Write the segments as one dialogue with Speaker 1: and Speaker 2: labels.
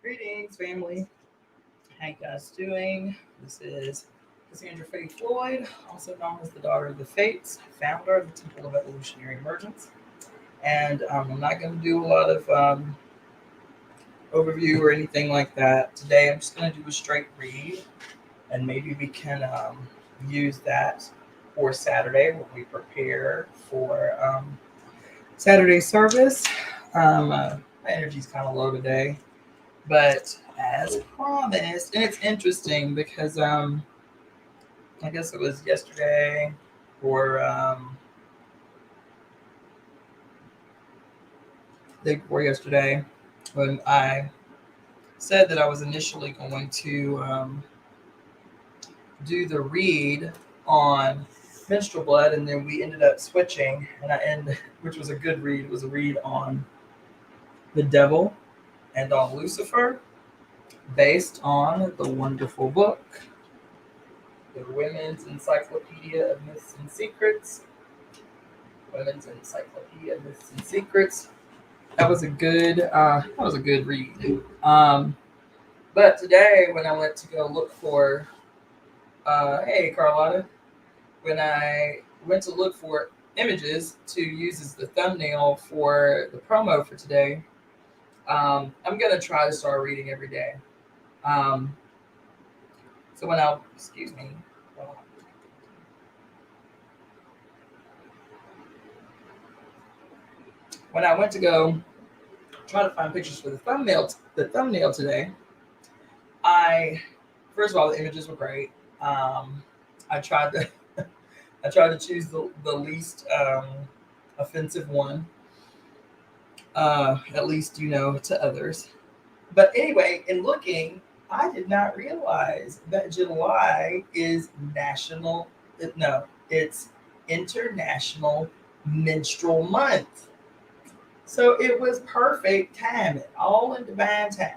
Speaker 1: Greetings, family. How you guys doing? This is Cassandra Faye Floyd, also known as the Daughter of the Fates, founder of the Temple of Evolutionary Emergence. And I'm not going to do a lot of overview or anything like that. Today, I'm just going to do a straight read, and maybe we can use that for Saturday when we prepare for Saturday service. My energy's kind of low today. But as promised, and it's interesting because I guess it was yesterday or day before yesterday when I said that I was initially going to do the read on menstrual blood, and then we ended up switching, which was a good read. It was a read on the devil and on Lucifer, based on the wonderful book The Women's Encyclopedia of Myths and Secrets. Women's Encyclopedia of Myths and Secrets. That was a good read. But today, when I went to go look for, hey Carlotta, when I went to look for images to use as the thumbnail for the promo for today, I'm gonna try to start reading every day. Um, so excuse me. When I went to go try to find pictures for the thumbnail today, I first of all the images were great. I tried to I tried to choose the least offensive one, at least to others. But anyway, in looking, I did not realize that July is national. No, it's International Menstrual Month. So it was perfect timing, all in divine timing.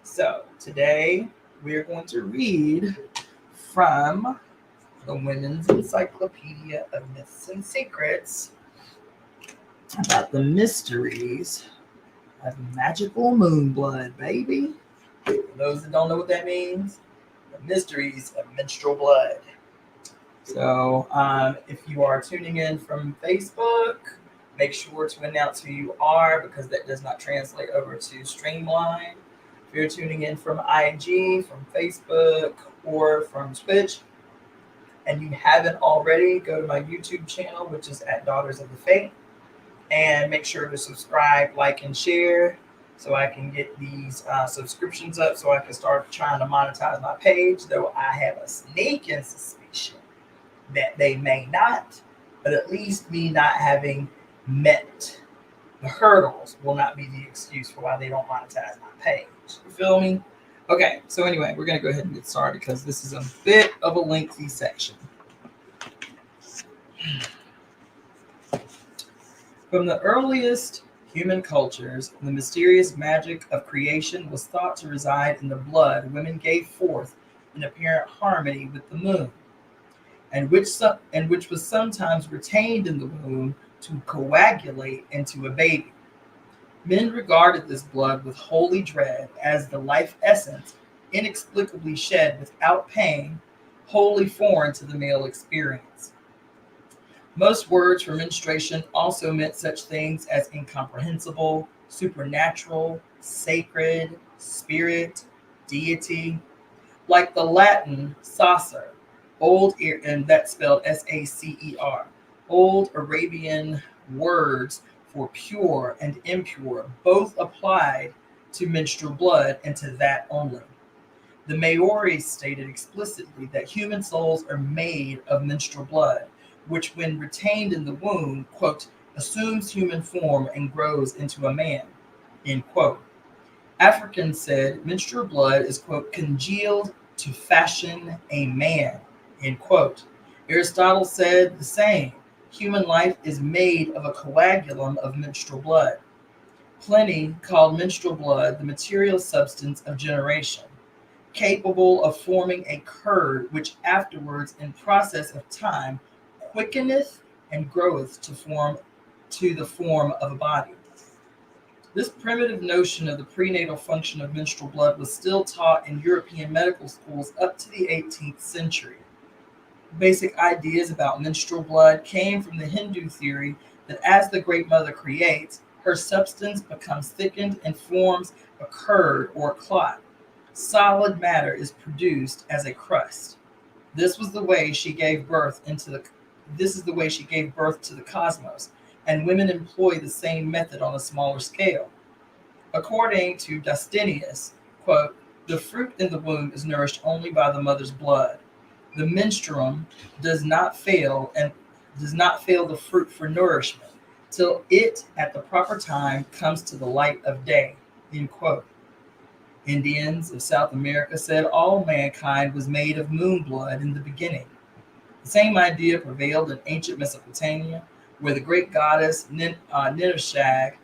Speaker 1: So today we're going to read from the Women's Encyclopedia of Myths and Secrets about the mysteries of magical moon blood, baby. For those that don't know what that means, the mysteries of menstrual blood. So if you are tuning in from Facebook, make sure to announce who you are because that does not translate over to Streamline. If you're tuning in from IG, from Facebook, or from Twitch, and you haven't already, go to my YouTube channel, which is at Daughters of the Faith, and make sure to subscribe, like, and share so I can get these subscriptions up so I can start trying to monetize my page, though I have a sneaking suspicion that they may not, but at least me not having met the hurdles will not be the excuse for why they don't monetize my page. You feel me? Okay, so anyway, we're going to go ahead and get started because this is a bit of a lengthy section. From the earliest human cultures, the mysterious magic of creation was thought to reside in the blood women gave forth in apparent harmony with the moon, and which was sometimes retained in the womb to coagulate into a baby. Men regarded this blood with holy dread as the life essence inexplicably shed without pain, wholly foreign to the male experience. Most words for menstruation also meant such things as incomprehensible, supernatural, sacred, spirit, deity, like the Latin sacer, and that's spelled Sacer, old Arabian words for pure and impure, both applied to menstrual blood and to that only. The Maoris stated explicitly that human souls are made of menstrual blood, which, when retained in the womb, quote, assumes human form and grows into a man, end quote. Africans said menstrual blood is, quote, congealed to fashion a man, end quote. Aristotle said the same. Human life is made of a coagulum of menstrual blood. Pliny called menstrual blood the material substance of generation, capable of forming a curd which afterwards, in process of time, quickeneth and groweth to the form of a body. This primitive notion of the prenatal function of menstrual blood was still taught in European medical schools up to the 18th century. Basic ideas about menstrual blood came from the Hindu theory that as the Great Mother creates, her substance becomes thickened and forms a curd or clot. Solid matter is produced as a crust. This was the way she gave birth into the this is the way she gave birth to the cosmos, and women employ the same method on a smaller scale. According to Dustinius, quote, the fruit in the womb is nourished only by the mother's blood. The menstruum does not fail and does not fail the fruit for nourishment till it at the proper time comes to the light of day. End quote. Indians of South America said all mankind was made of moon blood in the beginning. The same idea prevailed in ancient Mesopotamia, where the great goddess Ninhushag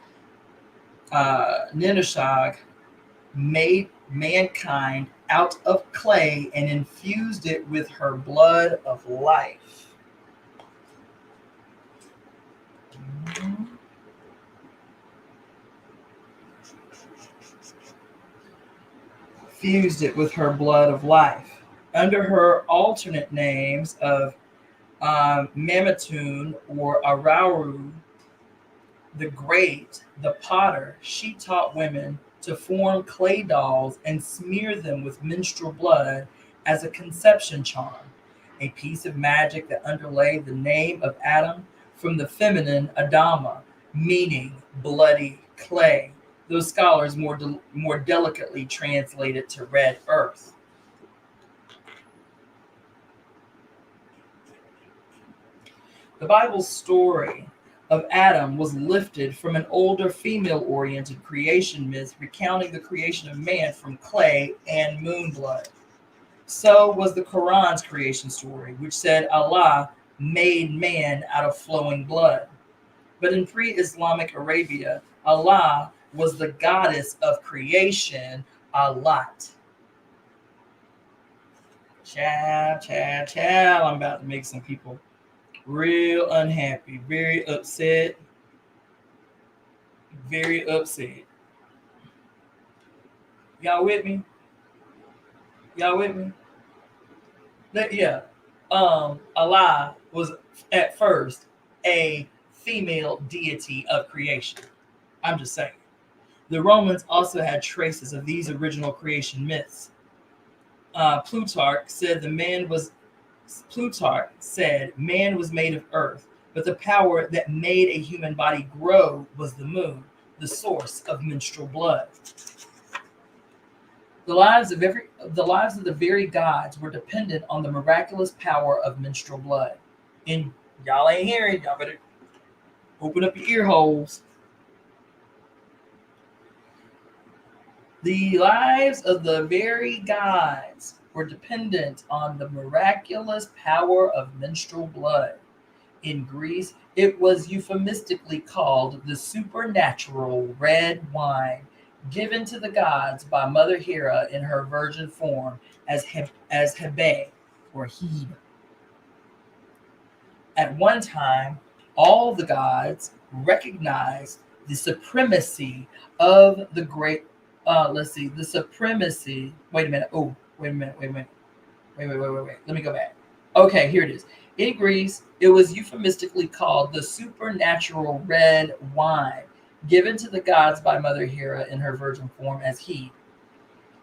Speaker 1: made mankind out of clay and infused it with her blood of life. Fused it with her blood of life. Under her alternate names of Mamatun or Arauru the Great, the potter, she taught women to form clay dolls and smear them with menstrual blood as a conception charm, a piece of magic that underlay the name of Adam from the feminine Adama, meaning bloody clay. Those scholars more delicately translate it to red earth. The Bible's story of Adam was lifted from an older female-oriented creation myth recounting the creation of man from clay and moon blood. So was the Quran's creation story, which said Allah made man out of flowing blood. But in pre-Islamic Arabia, Allah was the goddess of creation, Alat. Child, I'm about to make some people real unhappy, very upset. Y'all with me? Yeah. Allah was at first a female deity of creation. I'm just saying. The Romans also had traces of these original creation myths. Plutarch said man was made of earth, but the power that made a human body grow was the moon, the source of menstrual blood. The lives of the very gods were dependent on the miraculous power of menstrual blood. And y'all ain't hearing, y'all better open up your ear holes. The lives of the very gods were dependent on the miraculous power of menstrual blood. In Greece, it was euphemistically called the supernatural red wine given to the gods by Mother Hera in her virgin form as Hebe or Hebe. At one time, all the gods recognized the supremacy of the great. The supremacy. Wait a minute. Wait. Let me go back. Okay, here it is. In Greece, it was euphemistically called the supernatural red wine, given to the gods by Mother Hera in her virgin form as Hebe.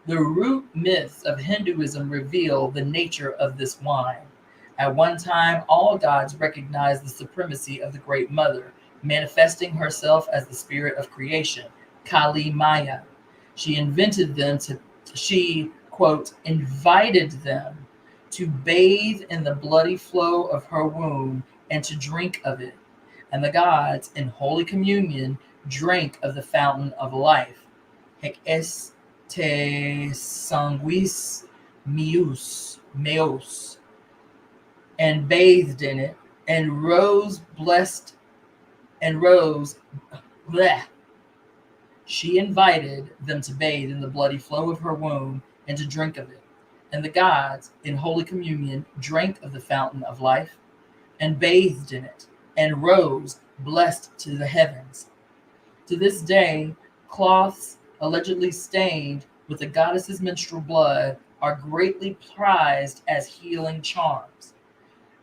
Speaker 1: The root myths of Hinduism reveal the nature of this wine. At one time, all gods recognized the supremacy of the Great Mother, manifesting herself as the spirit of creation, Kali Maya. She quote, invited them to bathe in the bloody flow of her womb and to drink of it. And the gods, in holy communion, drank of the fountain of life. Hec este sanguis meus, and bathed in it, and rose bleh. She invited them to bathe in the bloody flow of her womb and to drink of it. And the gods, in holy communion, drank of the fountain of life and bathed in it and rose, blessed to the heavens. To this day, Cloths allegedly stained with the goddess's menstrual blood are greatly prized as healing charms.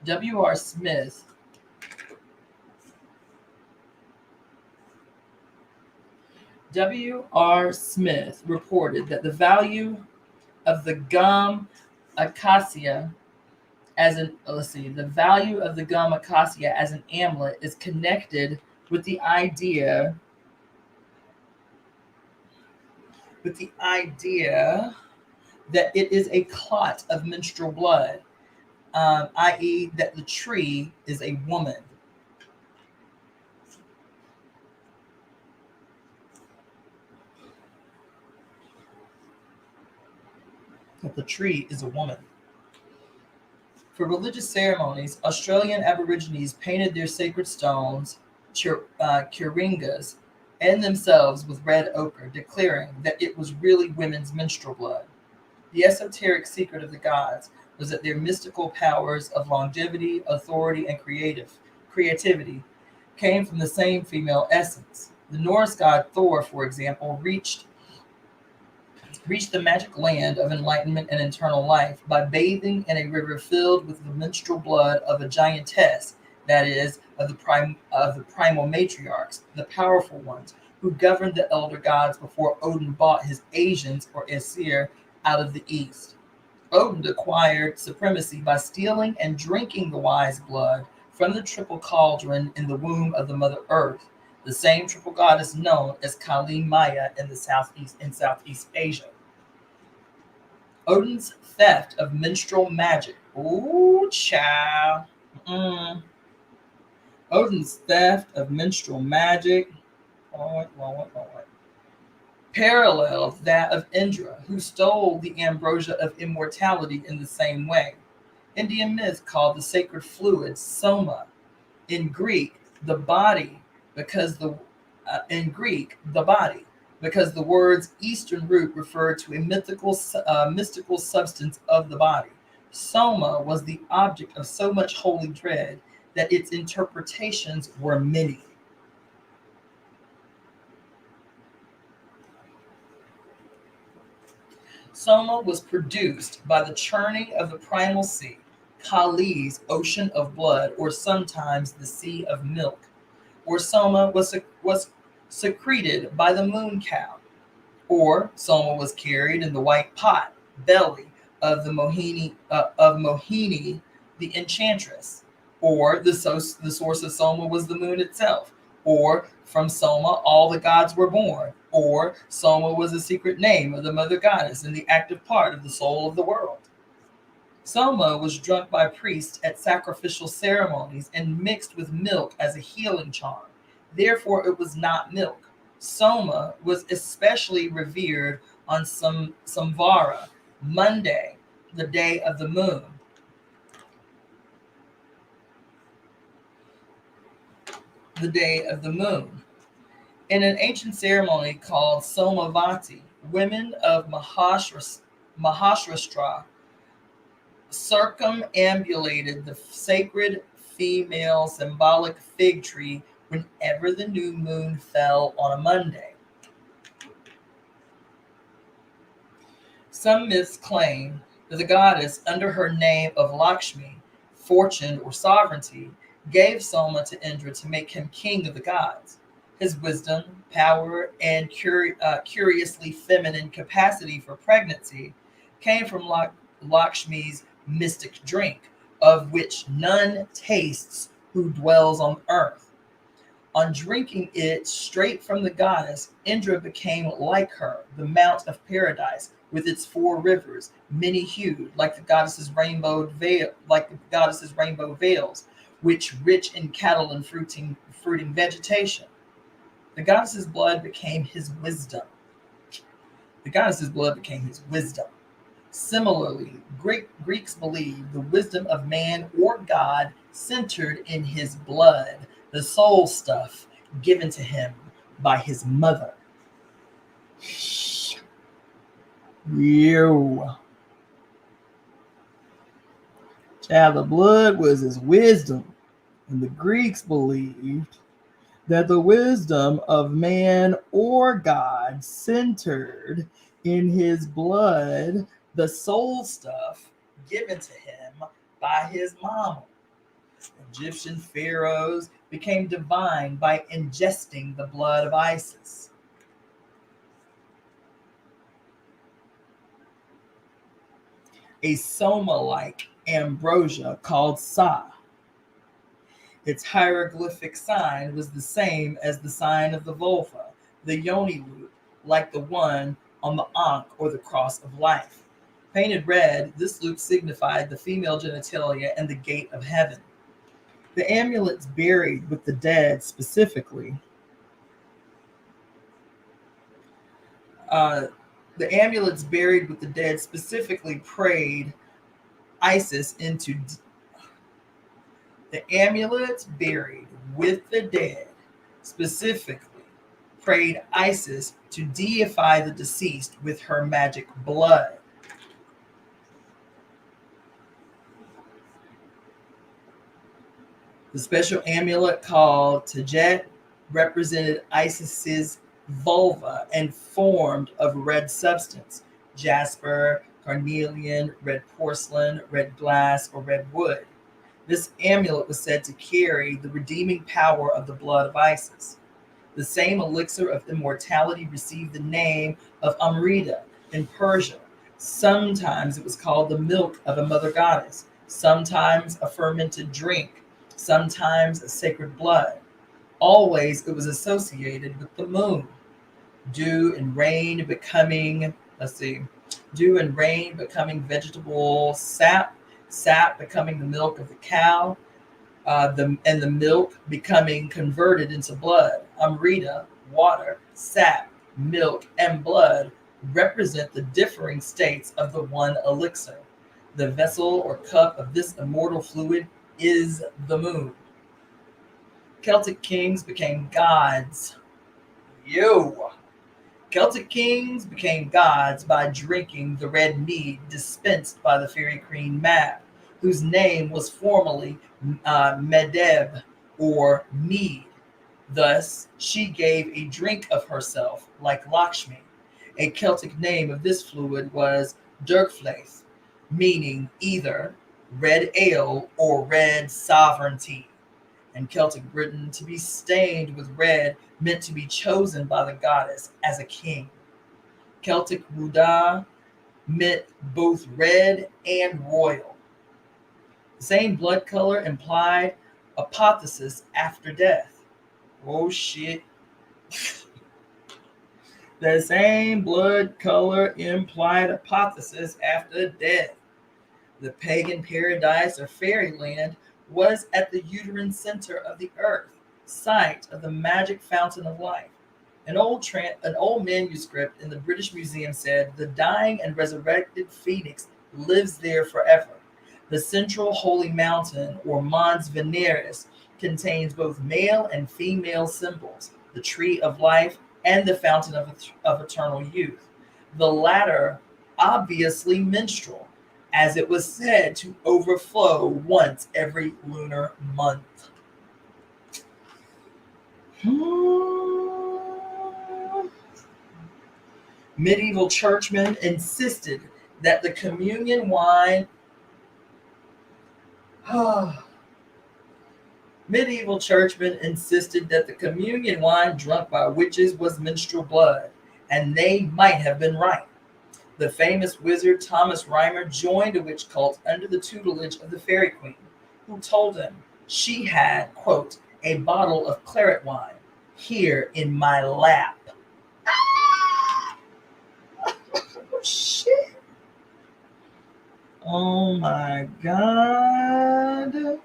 Speaker 1: W.R. Smith W.R. Smith reported that the value of the gum acacia the value of the gum acacia as an amulet is connected with the idea that it is a clot of menstrual blood, i.e., that the tree is a woman. That the tree is a woman. For religious ceremonies, Australian Aborigines painted their sacred stones, kuringas, and themselves with red ochre, declaring that it was really women's menstrual blood. The esoteric secret of the gods was that their mystical powers of longevity, authority, and creativity came from the same female essence. The Norse god Thor, for example, reached the magic land of enlightenment and eternal life by bathing in a river filled with the menstrual blood of a giantess, that is, of the primal matriarchs, the powerful ones, who governed the elder gods before Odin bought his Asians, or Aesir, out of the east. Odin acquired supremacy by stealing and drinking the wise blood from the triple cauldron in the womb of the Mother Earth, the same triple goddess known as Kali Maya in Southeast Asia. Odin's theft of menstrual magic. Ooh, child. Odin's theft of menstrual magic. Paralleled that of Indra, who stole the ambrosia of immortality in the same way. Indian myth called the sacred fluid soma. In Greek, the body, because the word's Eastern root referred to a mystical substance of the body. Soma was the object of so much holy dread that its interpretations were many. Soma was produced by the churning of the primal sea, Kali's ocean of blood, or sometimes the sea of milk. Or Soma was secreted by the moon cow, or Soma was carried in the white pot belly of the Mohini, the enchantress, or the source of Soma was the moon itself, or from Soma all the gods were born, or Soma was a secret name of the mother goddess and the active part of the soul of the world. Soma was drunk by priests at sacrificial ceremonies and mixed with milk as a healing charm. Therefore, it was not milk. Soma was especially revered on Samvara, Monday, the day of the moon. The day of the moon. In an ancient ceremony called Somavati, women of Maharashtra circumambulated the sacred female symbolic fig tree whenever the new moon fell on a Monday. Some myths claim that the goddess, under her name of Lakshmi, fortune or sovereignty, gave Soma to Indra to make him king of the gods. His wisdom, power, and curiously feminine capacity for pregnancy came from Lakshmi's mystic drink, of which none tastes who dwells on earth. On drinking it straight from the goddess, Indra became like her, the Mount of Paradise, with its 4 rivers, many-hued, like the goddess's rainbow veils, which rich in cattle and fruiting vegetation. The goddess's blood became his wisdom. Similarly, Greeks believed the wisdom of man or God centered in his blood, the soul stuff given to him by his mother. Child, the blood was his wisdom, and the Greeks believed that the wisdom of man or God centered in his blood, the soul stuff given to him by his mama. Egyptian pharaohs became divine by ingesting the blood of Isis. A soma-like ambrosia called Sa. Its hieroglyphic sign was the same as the sign of the vulva, the yoni loop, like the one on the Ankh or the cross of life. Painted red, this loop signified the female genitalia and the gate of heaven. The amulets buried with the dead specifically. Uh, the amulets buried with the dead specifically prayed Isis into the amulets buried with the dead specifically prayed Isis to deify the deceased with her magic blood. The special amulet called Tajet represented Isis's vulva and formed of red substance, jasper, carnelian, red porcelain, red glass, or red wood. This amulet was said to carry the redeeming power of the blood of Isis. The same elixir of immortality received the name of Amrita in Persia. Sometimes it was called the milk of a mother goddess, sometimes a fermented drink, sometimes a sacred blood. Always it was associated with the moon. Dew and rain becoming, dew and rain becoming vegetable sap, sap becoming the milk of the cow, and the milk becoming converted into blood. Amrita, water, sap, milk, and blood represent the differing states of the one elixir. The vessel or cup of this immortal fluid is the moon. Celtic kings became gods. Celtic kings became gods by drinking the red mead dispensed by the fairy queen Mab, whose name was formerly Medeb or Mead. Thus, she gave a drink of herself like Lakshmi. A Celtic name of this fluid was Dirkflaith, meaning either red ale or red sovereignty. In Celtic Britain, to be stained with red meant to be chosen by the goddess as a king. Celtic Ruda meant both red and royal. The same blood color implied apotheosis after death. Oh shit. The same blood color implied apotheosis after death. The pagan paradise or fairyland was at the uterine center of the earth, site of the magic fountain of life. An old manuscript in the British Museum said the dying and resurrected phoenix lives there forever. The central holy mountain, or Mons Veneris, contains both male and female symbols, the tree of life and the fountain of eternal youth. The latter obviously menstrual, as it was said to overflow once every lunar month. Medieval churchmen insisted that the communion wine Medieval churchmen insisted that the communion wine drunk by witches was menstrual blood, and they might have been right. The famous wizard Thomas Rhymer joined a witch cult under the tutelage of the Fairy Queen, who told him she had, quote, a bottle of claret wine here in my lap. Oh, shit. Oh my God.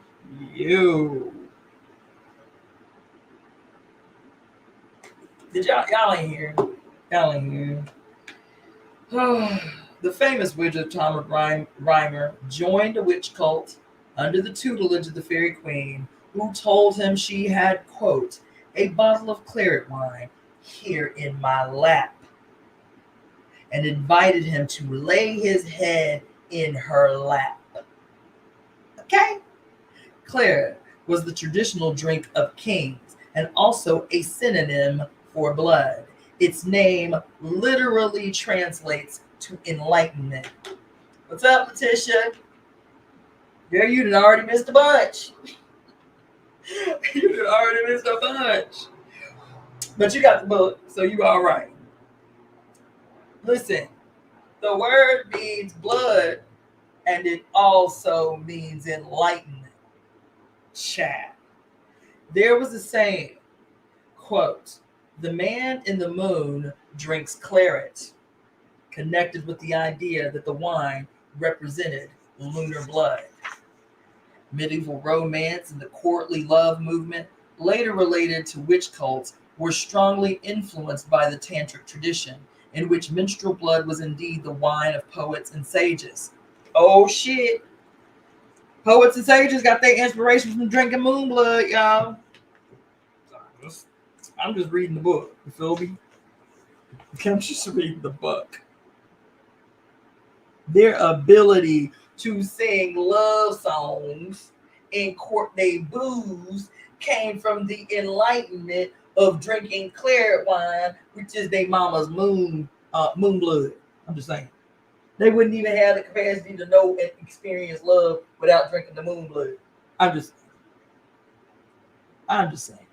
Speaker 1: You. Did y'all ain't here? Y'all ain't here. The famous wizard Thomas Rhymer joined a witch cult under the tutelage of the Fairy Queen, who told him she had, quote, a bottle of claret wine here in my lap, and invited him to lay his head in her lap. Okay? Claret was the traditional drink of kings and also a synonym for blood. Its name literally translates to enlightenment. What's up, Letitia? Girl, you done already missed a bunch. You done already missed a bunch. But you got the book, so you all right. Listen, the word means blood, and it also means enlightenment. Chat. There was a saying, quote, the man in the moon drinks claret, connected with the idea that the wine represented lunar blood. Medieval romance and the courtly love movement, later related to witch cults, were strongly influenced by the Tantric tradition, in which menstrual blood was indeed the wine of poets and sages. Oh shit. Poets and sages got their inspiration from drinking moon blood, y'all. I'm just reading the book. You feel me? I'm just reading the book. Their ability to sing love songs and court their booze came from the enlightenment of drinking claret wine, which is their mama's moon blood. I'm just saying. They wouldn't even have the capacity to know and experience love without drinking the moon blood. I'm just saying.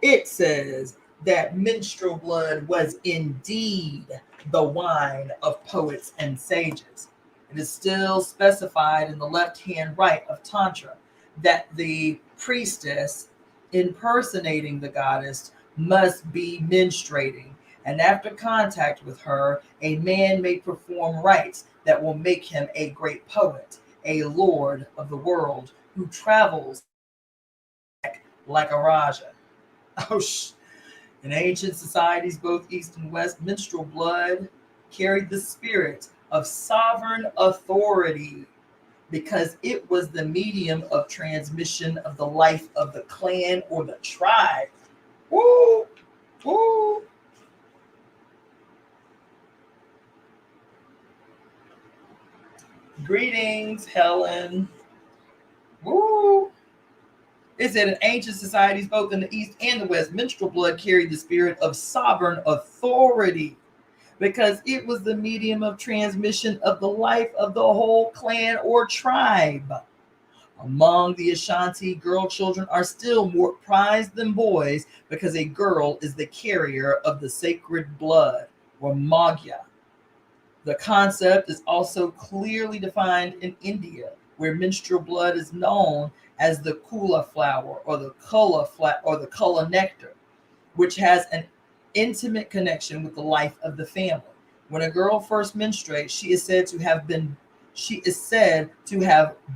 Speaker 1: It says that menstrual blood was indeed the wine of poets and sages. It is still specified in the left-hand rite of Tantra that the priestess impersonating the goddess must be menstruating, and after contact with her, a man may perform rites that will make him a great poet, a lord of the world who travels like a Raja. Oh, in ancient societies, both East and West, menstrual blood carried the spirit of sovereign authority because it was the medium of transmission of the life of the clan or the tribe. Woo! Woo! Greetings, Helen. Woo! It said in ancient societies, both in the East and the West, menstrual blood carried the spirit of sovereign authority because it was the medium of transmission of the life of the whole clan or tribe. Among the Ashanti, girl children are still more prized than boys because a girl is the carrier of the sacred blood, or magya. The concept is also clearly defined in India, where menstrual blood is known as the kula flower or the kula nectar, which has an intimate connection with the life of the family. When a girl first menstruates, she is said to have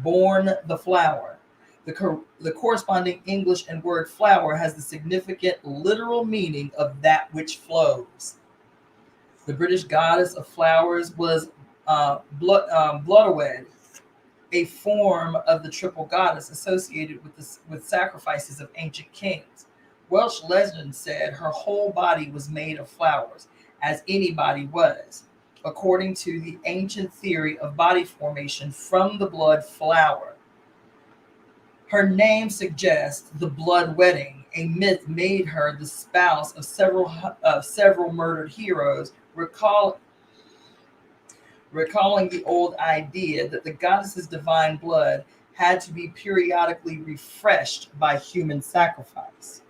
Speaker 1: borne the flower. The corresponding English and word flower has the significant literal meaning of that which flows. The British goddess of flowers was Blodawed, a form of the triple goddess associated with sacrifices of ancient kings. Welsh legend said her whole body was made of flowers, as any body was, according to the ancient theory of body formation from the blood flower. Her name suggests the blood wedding. A myth made her the spouse of several murdered heroes, recalling the old idea that the goddess's divine blood had to be periodically refreshed by human sacrifice.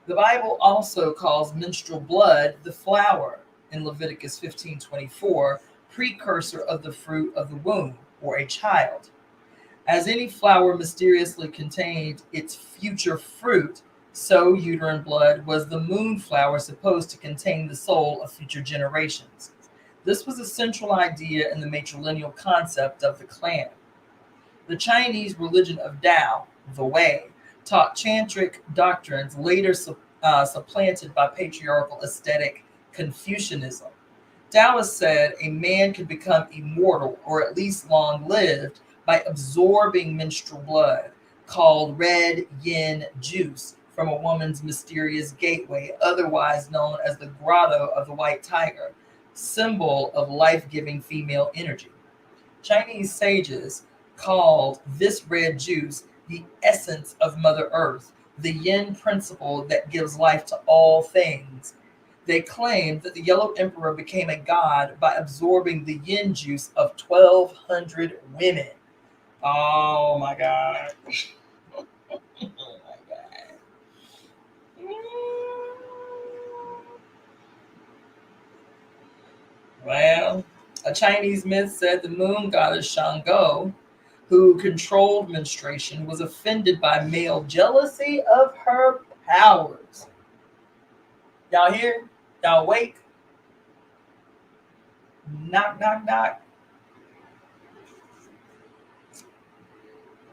Speaker 1: The Bible also calls menstrual blood the flower in Leviticus 15:24, precursor of the fruit of the womb, or a child. As any flower mysteriously contained its future fruit, so uterine blood was the moon flower supposed to contain the soul of future generations. This was a central idea in the matrilineal concept of the clan. The Chinese religion of Tao, the Way, taught tantric doctrines later supplanted by patriarchal aesthetic Confucianism. Taoists said a man could become immortal or at least long-lived by absorbing menstrual blood, called red yin juice, from a woman's mysterious gateway, otherwise known as the Grotto of the White Tiger, symbol of life-giving female energy. Chinese sages called this red juice the essence of Mother Earth, the yin principle that gives life to all things. They claimed that the Yellow Emperor became a god by absorbing the yin juice of 1,200 women. Oh my God. Oh my God. Well, a Chinese myth said the moon goddess Shango, who controlled menstruation, was offended by male jealousy of her powers. Y'all here? Y'all awake? Knock, knock, knock.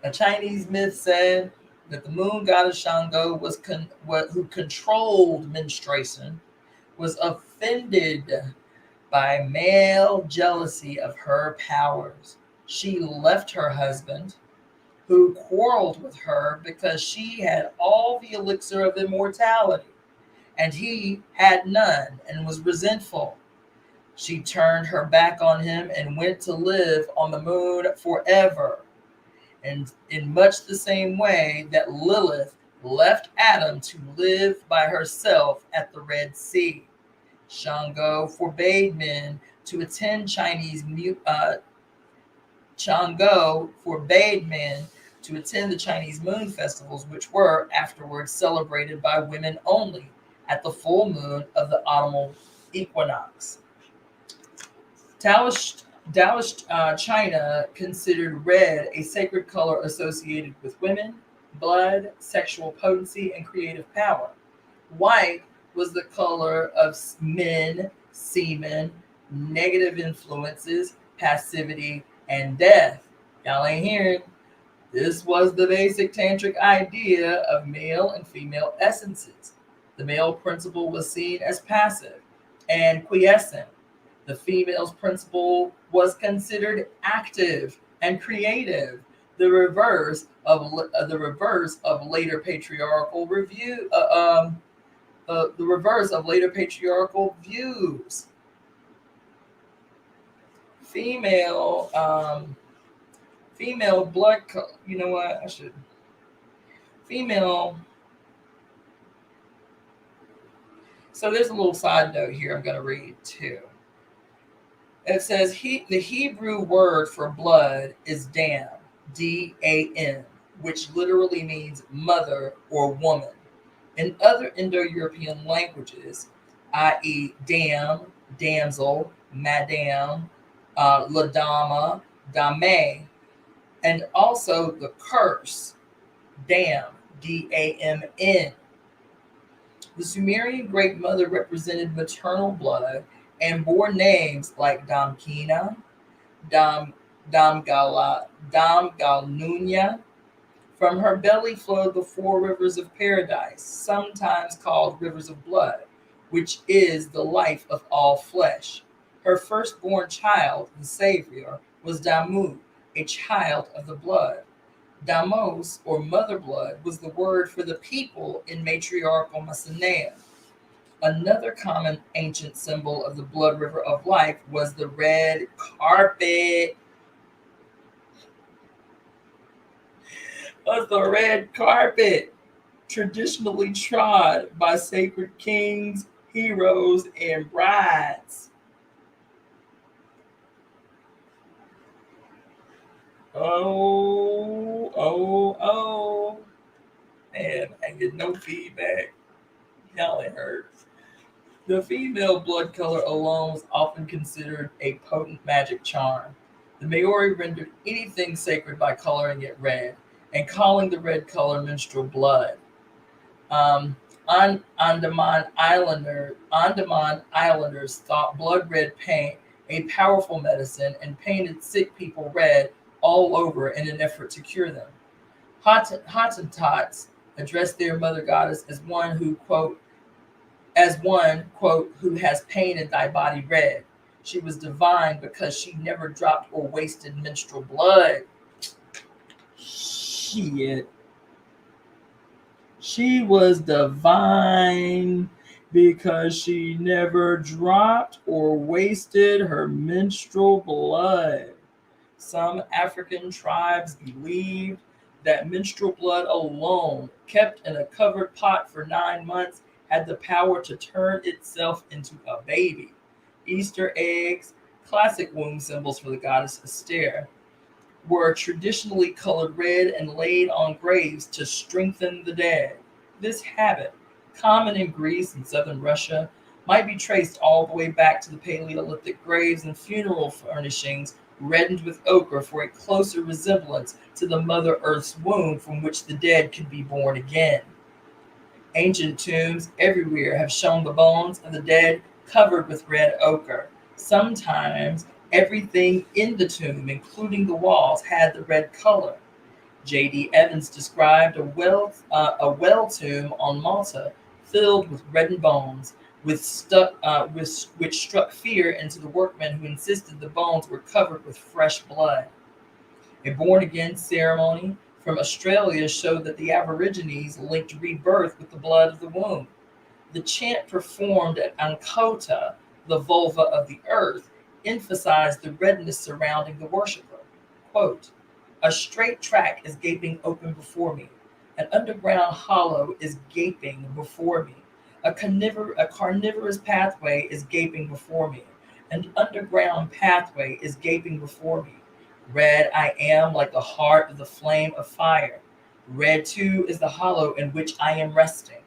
Speaker 1: A Chinese myth said that the moon goddess Shango who controlled menstruation, was offended by male jealousy of her powers. She left her husband, who quarreled with her because she had all the elixir of immortality, and he had none and was resentful. She turned her back on him and went to live on the moon forever. And in much the same way that Lilith left Adam to live by herself at the Red Sea, Shango forbade men to attend Shango forbade men to attend the Chinese moon festivals, which were afterwards celebrated by women only at the full moon of the autumnal equinox. Taoist China considered red a sacred color associated with women, blood, sexual potency, and creative power. White was the color of men, semen, negative influences, passivity, and death. Y'all ain't hearing. This was the basic tantric idea of male and female essences. The male principle was seen as passive and quiescent. The female's principle was considered active and creative. The later patriarchal review. The reverse of later patriarchal views. Female blood. You know what? I should. Female. So there's a little side note here I'm going to read too. It says the Hebrew word for blood is dam, D-A-M, which literally means mother or woman. In other Indo-European languages, i.e. dam, damsel, madame, ladama, dame, and also the curse, dam, D-A-M-N. The Sumerian Great Mother represented maternal blood and bore names like Damkina, Damgalnunya. From her belly flowed the four rivers of paradise, sometimes called rivers of blood, which is the life of all flesh. Her firstborn child, the Savior, was Damu, a child of the blood. Damos, or mother blood, was the word for the people in matriarchal Mycenae. Another common ancient symbol of the blood river of life was the red carpet. Traditionally trod by sacred kings, heroes, and brides. Oh. Man, I get no feedback. Y'all ain't heard. The female blood color alone was often considered a potent magic charm. The Maori rendered anything sacred by coloring it red and calling the red color menstrual blood. Andaman Islanders thought blood red paint a powerful medicine and painted sick people red all over in an effort to cure them. Hottentots addressed their mother goddess as one who, quote, who has painted thy body red. She was divine because she never dropped or wasted menstrual blood. Shit. She was divine because she never dropped or wasted her menstrual blood. Some African tribes believed that menstrual blood alone, kept in a covered pot for 9 months, had the power to turn itself into a baby. Easter eggs, classic womb symbols for the goddess Aster, were traditionally colored red and laid on graves to strengthen the dead. This habit, common in Greece and southern Russia, might be traced all the way back to the Paleolithic graves and funeral furnishings reddened with ochre for a closer resemblance to the Mother Earth's womb from which the dead could be born again. Ancient tombs everywhere have shown the bones of the dead covered with red ochre. Sometimes everything in the tomb, including the walls, had the red color. J.D. Evans described a well tomb on Malta filled with reddened bones, which struck fear into the workmen who insisted the bones were covered with fresh blood. A born again ceremony from Australia showed that the Aborigines linked rebirth with the blood of the womb. The chant performed at Ankota, the vulva of the earth, emphasized the redness surrounding the worshiper. Quote, "A straight track is gaping open before me. An underground hollow is gaping before me. A carnivorous pathway is gaping before me. An underground pathway is gaping before me. Red I am like the heart of the flame of fire. Red too is the hollow in which I am resting."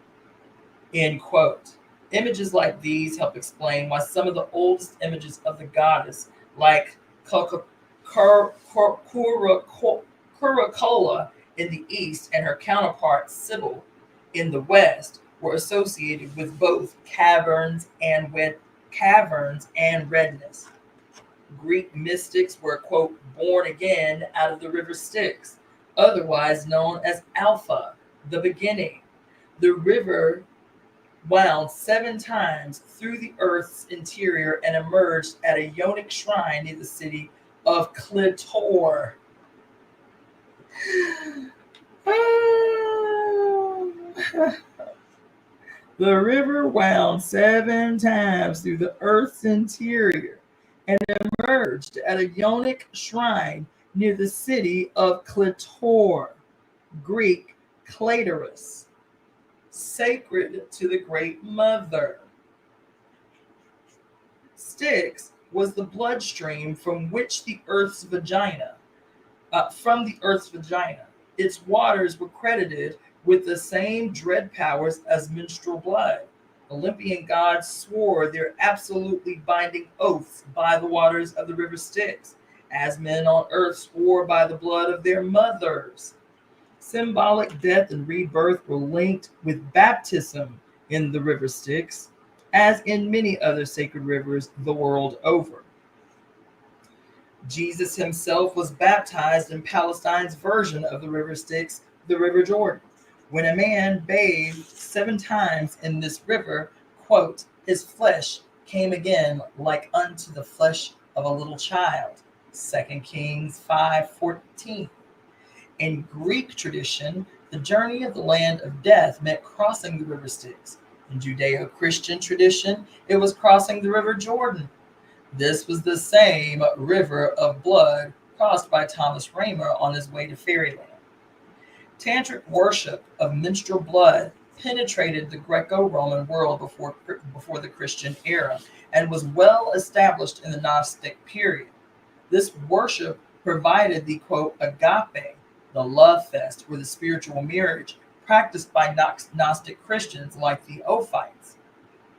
Speaker 1: End quote. Images like these help explain why some of the oldest images of the goddess, like Curacola in the east and her counterpart Sybil in the west, were associated with both caverns and redness. Greek mystics were, quote, born again out of the river Styx, otherwise known as Alpha, the beginning. The river wound 7 times through the earth's interior and emerged at a Ionic shrine near the city of Clitor. The river wound 7 times through the earth's interior and emerged at a Ionic shrine near the city of Clitor, Greek Clitoris, sacred to the Great Mother. Styx was the bloodstream from the Earth's vagina. Its waters were credited with the same dread powers as menstrual blood. Olympian gods swore their absolutely binding oaths by the waters of the river Styx, as men on earth swore by the blood of their mothers. Symbolic death and rebirth were linked with baptism in the river Styx, as in many other sacred rivers the world over. Jesus himself was baptized in Palestine's version of the river Styx, the River Jordan. When a man bathed 7 times in this river, quote, his flesh came again like unto the flesh of a little child. 2 Kings 5:14. In Greek tradition, the journey of the land of death meant crossing the river Styx. In Judeo-Christian tradition, it was crossing the river Jordan. This was the same river of blood crossed by Thomas Raymer on his way to fairyland. Tantric worship of menstrual blood penetrated the Greco-Roman world before the Christian era and was well established in the Gnostic period. This worship provided the, quote, agape, the love fest or the spiritual marriage practiced by Gnostic Christians like the Ophites.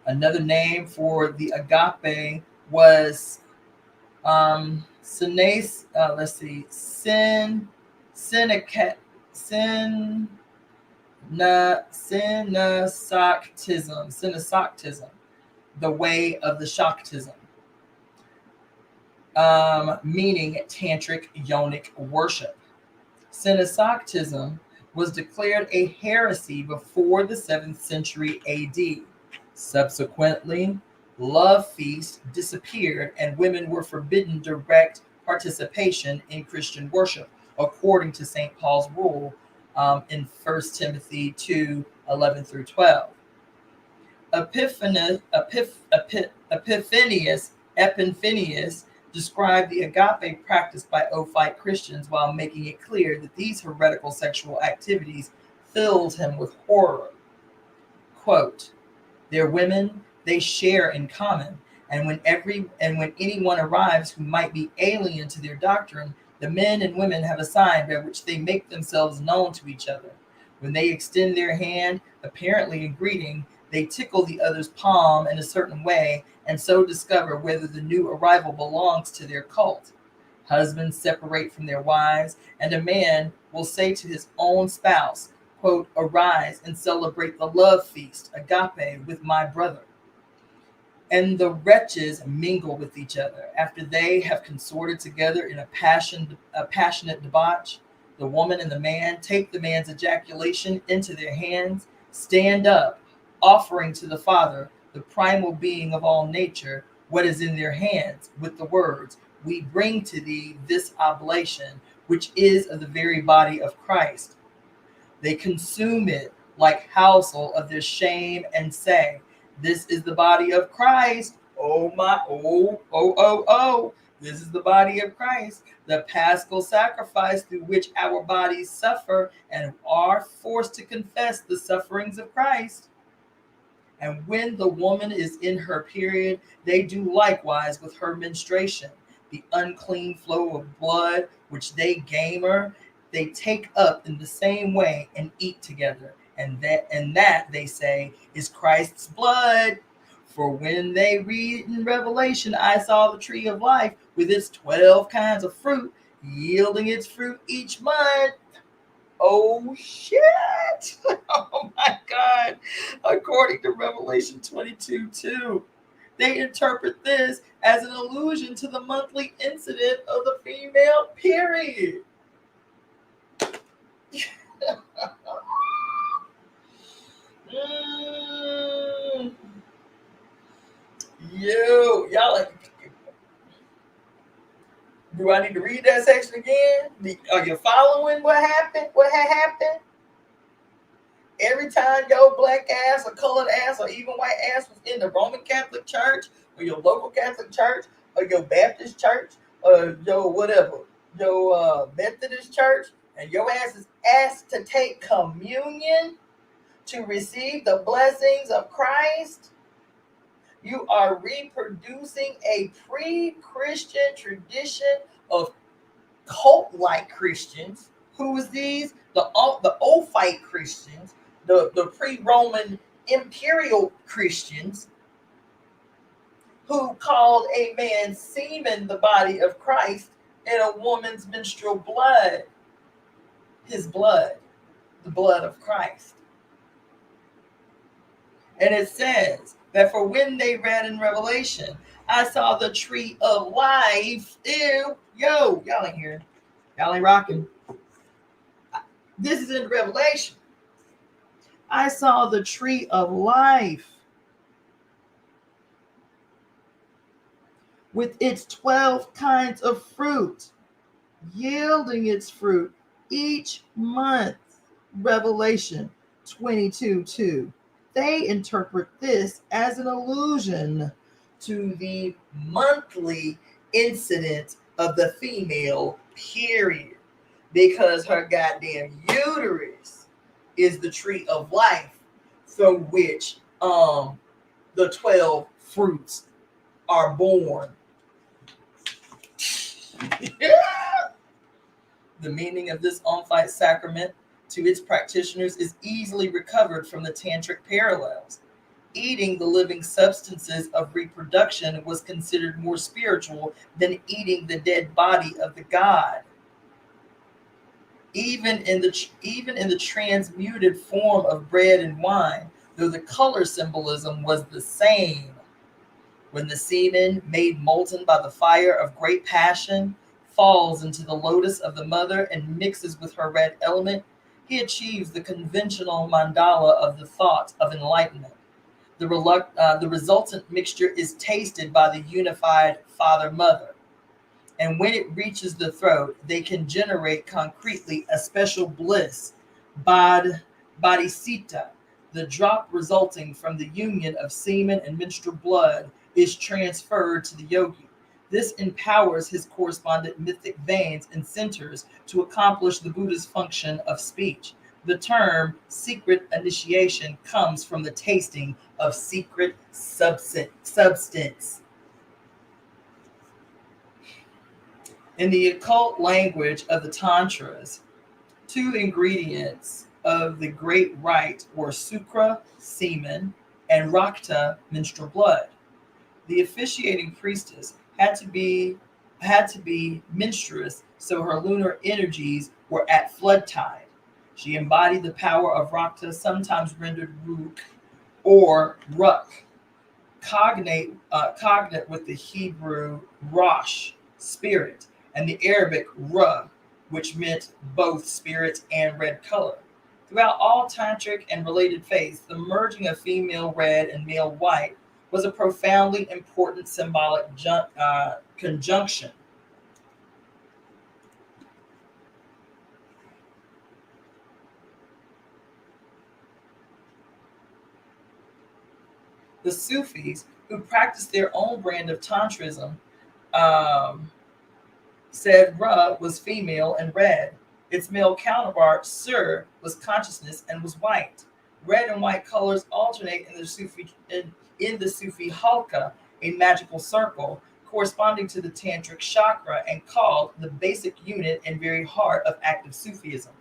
Speaker 1: Another name for the agape was Synesoctism, the way of the Shaktism, meaning tantric yonic worship. Synesoctism was declared a heresy before the 7th century AD. Subsequently, love feasts disappeared and women were forbidden direct participation in Christian worship, according to St. Paul's rule in 1 Timothy 2:11 through 12. Epiphanius, described the agape practiced by Ophite Christians while making it clear that these heretical sexual activities filled him with horror. Quote, "Their women they share in common, and when anyone arrives who might be alien to their doctrine, the men and women have a sign by which they make themselves known to each other. When they extend their hand, apparently in greeting, they tickle the other's palm in a certain way, and so discover whether the new arrival belongs to their cult. Husbands separate from their wives, and a man will say to his own spouse, quote, 'Arise and celebrate the love feast, agape, with my brother.' And the wretches mingle with each other. After they have consorted together in a passionate debauch, the woman and the man take the man's ejaculation into their hands, stand up, offering to the Father, the primal being of all nature, what is in their hands, with the words, 'We bring to thee this oblation, which is of the very body of Christ.' They consume it like housel of their shame and say, 'This is the body of Christ.' Oh my, oh. This is the body of Christ, the paschal sacrifice through which our bodies suffer and are forced to confess the sufferings of Christ. And when the woman is in her period, they do likewise with her menstruation. The unclean flow of blood which they gamer, they take up in the same way and eat together. And that they say is Christ's blood. For when they read in Revelation, I saw the tree of life with its 12 kinds of fruit, yielding its fruit each month. Oh shit! Oh my God! According to Revelation 22:2, they interpret this as an allusion to the monthly incident of the female period. Y'all like, do I need to read that section again? Are you following what happened? What had happened? Every time your black ass or colored ass or even white ass was in the Roman Catholic Church or your local Catholic church or your Baptist church or your whatever, your Methodist church, and your ass is asked to take communion to receive the blessings of Christ, you are reproducing a pre-Christian tradition of cult-like Christians. Who is these? The Ophite Christians, the pre-Roman imperial Christians, who called a man's semen the body of Christ and a woman's menstrual blood his blood, the blood of Christ. And it says that for when they read in Revelation, I saw the tree of life. Ew, y'all ain't here. Y'all ain't rocking. This is in Revelation. I saw the tree of life with its 12 kinds of fruit, yielding its fruit each month. Revelation 22:2. They interpret this as an allusion to the monthly incident of the female period, because her goddamn uterus is the tree of life from which the 12 fruits are born. The meaning of this on-fight sacrament to its practitioners is easily recovered from the Tantric parallels. Eating the living substances of reproduction was considered more spiritual than eating the dead body of the god. Even in the transmuted form of bread and wine, though the color symbolism was the same. When the semen, made molten by the fire of great passion, falls into the lotus of the mother and mixes with her red element, he achieves the conventional mandala of the thought of enlightenment. The resultant mixture is tasted by the unified father-mother. And when it reaches the throat, they can generate concretely a special bliss, bodhicitta. The drop resulting from the union of semen and menstrual blood is transferred to the yogi. This empowers his correspondent mythic veins and centers to accomplish the Buddha's function of speech. The term secret initiation comes from the tasting of secret substance. In the occult language of the Tantras, two ingredients of the great rite were sukra, semen, and rakta, menstrual blood. The officiating priestess had to be menstruous, so her lunar energies were at flood tide. She embodied the power of rakta, sometimes rendered ruk or ruk, cognate with the Hebrew rosh, spirit, and the Arabic ruh, which meant both spirit and red color. Throughout all tantric and related faiths, the merging of female red and male white was a profoundly important symbolic conjunction. The Sufis, who practiced their own brand of Tantrism, um, said Ra was female and red. Its male counterpart, Sur, was consciousness and was white. Red and white colors alternate in the Sufi halqa, a magical circle corresponding to the Tantric chakra and called the basic unit and very heart of active Sufism.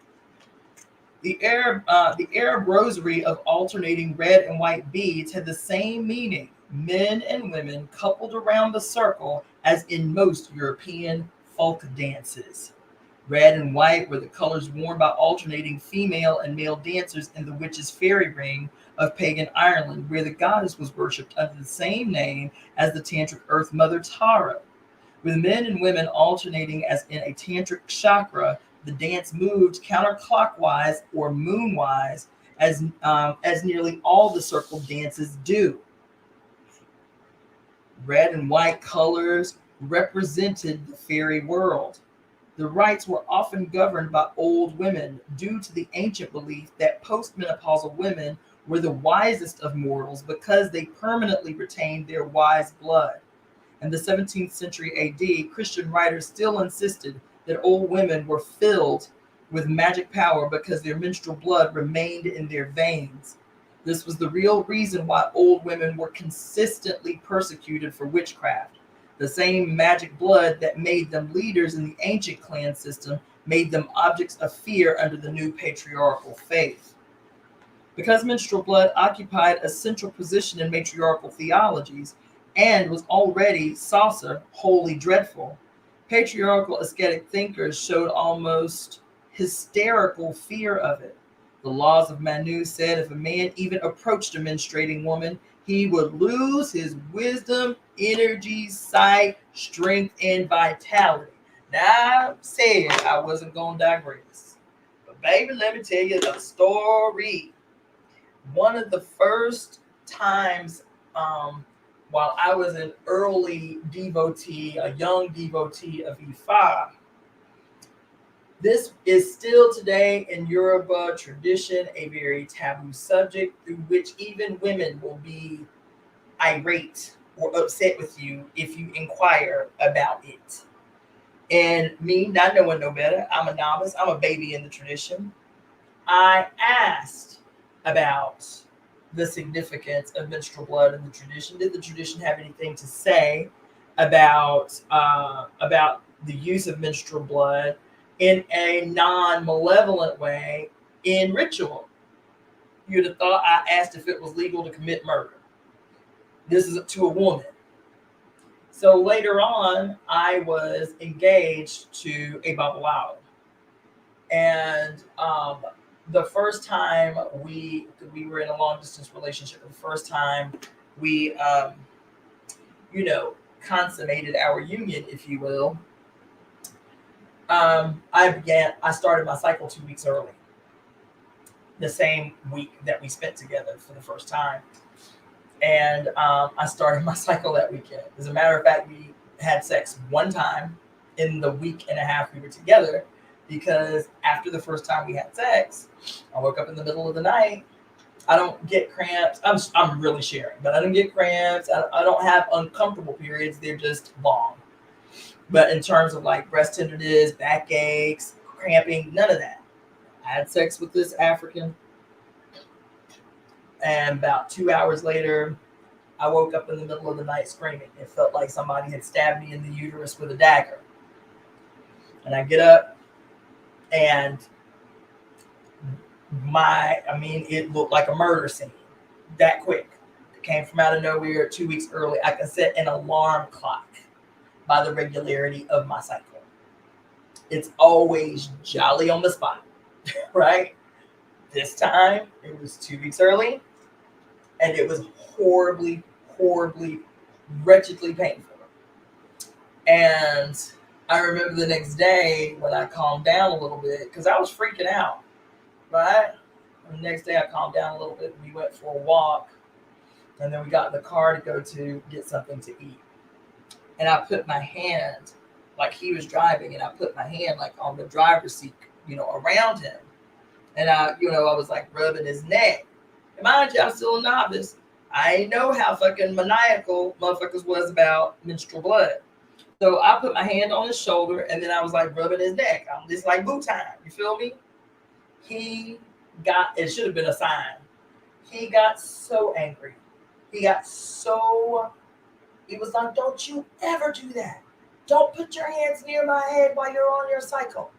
Speaker 1: The Arab rosary of alternating red and white beads had the same meaning, men and women coupled around the circle, as in most European folk dances. Red and white were the colors worn by alternating female and male dancers in the witches' fairy ring of pagan Ireland, where the goddess was worshipped under the same name as the Tantric Earth Mother Tara. With men and women alternating as in a tantric chakra, the dance moved counterclockwise or moonwise, as nearly all the circle dances do. Red and white colors represented the fairy world. The rites were often governed by old women due to the ancient belief that postmenopausal women were the wisest of mortals because they permanently retained their wise blood. In the 17th century AD, Christian writers still insisted that old women were filled with magic power because their menstrual blood remained in their veins. This was the real reason why old women were consistently persecuted for witchcraft. The same magic blood that made them leaders in the ancient clan system made them objects of fear under the new patriarchal faith. Because menstrual blood occupied a central position in matriarchal theologies and was already saucer, wholly dreadful, patriarchal ascetic thinkers showed almost hysterical fear of it. The laws of Manu said if a man even approached a menstruating woman, he would lose his wisdom, energy, sight, strength, and vitality. Now, I said I wasn't going to digress. But, baby, let me tell you a story. One of the first times while I was an early devotee, a young devotee of Ifa, this is still today in Yoruba tradition a very taboo subject through which even women will be irate or upset with you if you inquire about it. And me, not knowing no better, I'm a novice, I'm a baby in the tradition. I asked about the significance of menstrual blood in the tradition. Did the tradition have anything to say about the use of menstrual blood in a non-malevolent way in ritual? You'd have thought I asked if it was legal to commit murder. This is to a woman. So later on, I was engaged to a babalawo. And the first time we were in a long distance relationship, the first time we, consummated our union, if you will, I started my cycle 2 weeks early, the same week that we spent together for the first time. And I started my cycle that weekend. As a matter of fact, we had sex one time in the week and a half we were together, because after the first time we had sex, I woke up in the middle of the night. I don't get cramps. I'm really sharing, but I don't get cramps. I don't have uncomfortable periods. They're just long. But in terms of like breast tenderness, backaches, cramping, none of that. I had sex with this African, and about 2 hours later, I woke up in the middle of the night screaming. It felt like somebody had stabbed me in the uterus with a dagger. And I get up, and it looked like a murder scene. That quick. It came from out of nowhere 2 weeks early. I can set an alarm clock by the regularity of my cycle. It's always jolly on the spot, right? This time, it was 2 weeks early, and it was horribly, horribly, wretchedly painful. And I remember the next day when I calmed down a little bit, because I was freaking out, right? And the next day I calmed down a little bit. We went for a walk, and then we got in the car to go to get something to eat. And I put my hand, like he was driving, and I put my hand like on the driver's seat, around him. And I was like rubbing his neck. And mind you, I'm still a novice. I ain't know how fucking maniacal motherfuckers was about menstrual blood. So I put my hand on his shoulder, and then I was like rubbing his neck. I'm just like boo time. You feel me? It should have been a sign. He got so angry. He was like, don't you ever do that. Don't put your hands near my head while you're on your cycle.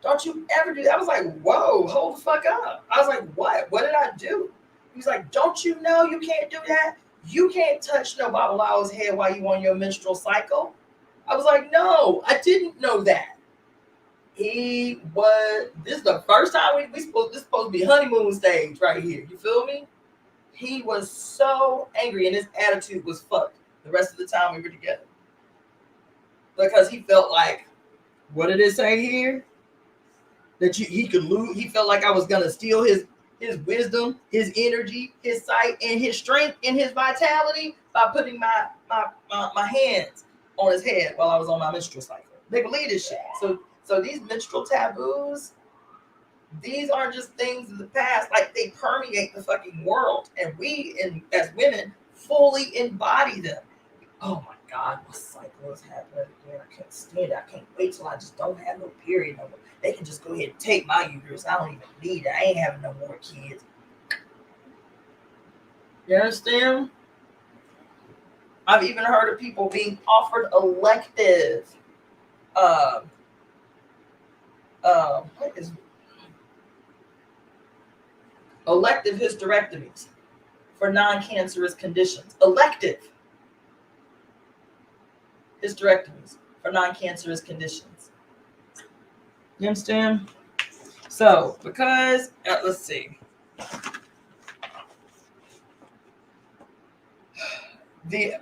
Speaker 1: Don't you ever do that. I was like, whoa, hold the fuck up. I was like, what? What did I do? He's like, don't you know you can't do that? You can't touch no Babalawo's head while you on your menstrual cycle. I was like, no, I didn't know that. This is the first time this is supposed to be honeymoon stage right here. You feel me? He was so angry, and his attitude was fucked the rest of the time we were together. Because he felt like, what did it say here? That he could lose. He felt like I was gonna steal his wisdom, his energy, his sight, and his strength and his vitality by putting my hands on his head while I was on my menstrual cycle. They believe this shit. So these menstrual taboos, these aren't just things of the past. Like, they permeate the fucking world, and we, as women, fully embody them. Oh my God, my cycle is happening again. I can't stand it. I can't wait till I just don't have no period no more. They can just go ahead and take my uterus. I don't even need it. I ain't having no more kids. You understand? I've even heard of people being offered elective elective hysterectomies for non-cancerous conditions. Elective hysterectomies for non-cancerous conditions. You understand? So, because, let's see.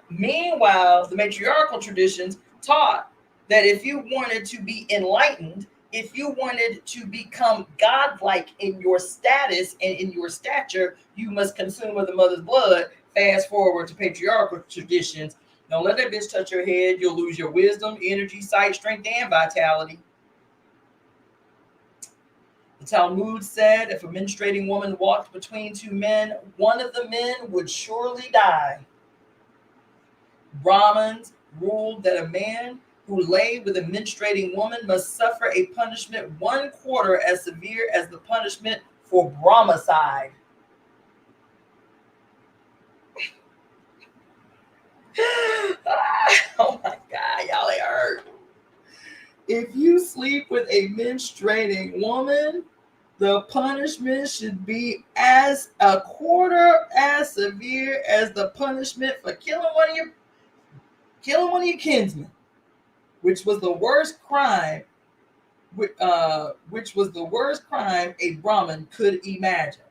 Speaker 1: Meanwhile, the matriarchal traditions taught that if you wanted to be enlightened, if you wanted to become godlike in your status and in your stature, you must consume of the mother's blood. Fast forward to patriarchal traditions. Don't let that bitch touch your head. You'll lose your wisdom, energy, sight, strength, and vitality. The Talmud said if a menstruating woman walked between two men, one of the men would surely die. Brahmins ruled that a man who lay with a menstruating woman must suffer a punishment 1/4 as severe as the punishment for Brahmicide. Oh my God, y'all ain't heard. If you sleep with a menstruating woman, the punishment should be as 1/4 as severe as the punishment for killing one of your kinsmen, which was the worst crime. Which was the worst crime a Brahmin could imagine.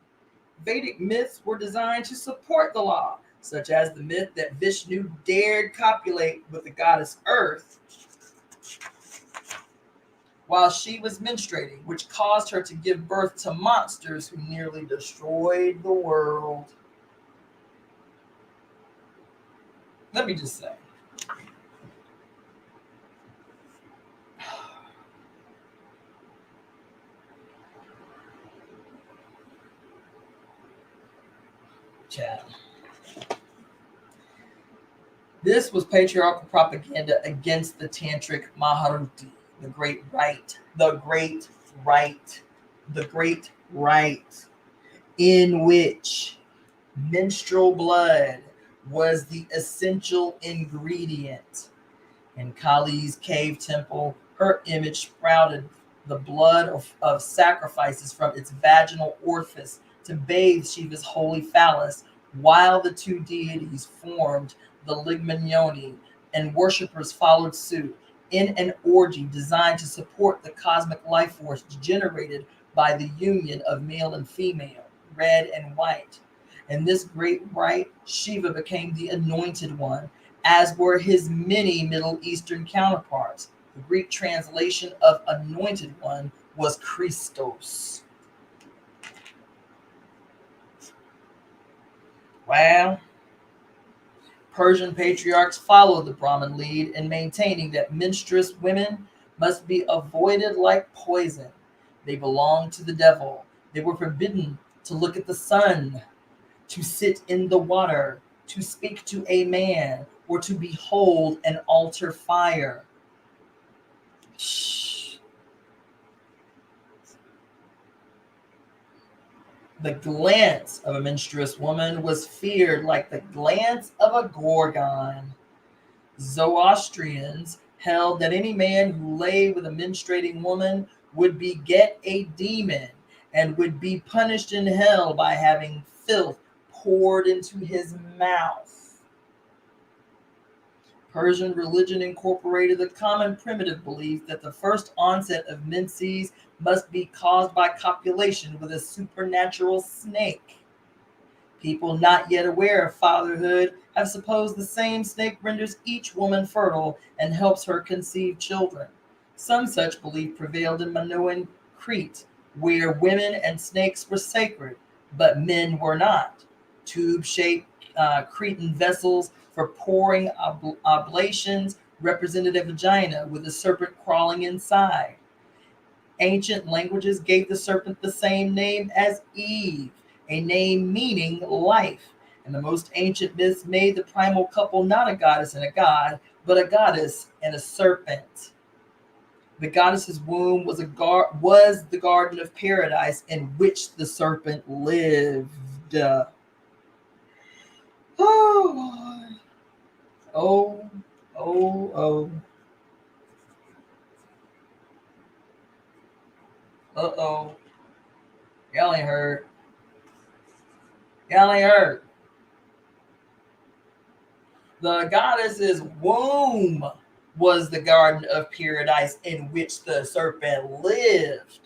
Speaker 1: Vedic myths were designed to support the law, such as the myth that Vishnu dared copulate with the goddess Earth while she was menstruating, which caused her to give birth to monsters who nearly destroyed the world. Let me just say, child, This was patriarchal propaganda against the Tantric Maharuti, the great right, the great right, the great right, in which menstrual blood was the essential ingredient. In Kali's cave temple, her image sprouted the blood of sacrifices from its vaginal orifice to bathe Shiva's holy phallus, while the two deities formed the Ligmanyoni, and worshippers followed suit in an orgy designed to support the cosmic life force generated by the union of male and female, red and white. In this great rite, Shiva became the anointed one, as were his many Middle Eastern counterparts. The Greek translation of anointed one was Christos. Well, Persian patriarchs followed the Brahmin lead in maintaining that menstruous women must be avoided like poison. They belonged to the devil. They were forbidden to look at the sun, to sit in the water, to speak to a man, or to behold an altar fire. Shh. The glance of a menstruous woman was feared like the glance of a gorgon. Zoroastrians held that any man who lay with a menstruating woman would beget a demon and would be punished in hell by having filth poured into his mouth. Persian religion incorporated the common primitive belief that the first onset of menses must be caused by copulation with a supernatural snake. People not yet aware of fatherhood have supposed the same snake renders each woman fertile and helps her conceive children. Some such belief prevailed in Minoan Crete, where women and snakes were sacred, but men were not. Tube-shaped Cretan vessels for pouring oblations represented a vagina with a serpent crawling inside. Ancient languages gave the serpent the same name as Eve, a name meaning life. And the most ancient myths made the primal couple not a goddess and a god, but a goddess and a serpent. The goddess's womb was the garden of paradise in which the serpent lived. Oh, oh, oh, oh. Uh-oh. Y'all ain't heard. Y'all ain't heard. The goddess's womb was the garden of paradise in which the serpent lived.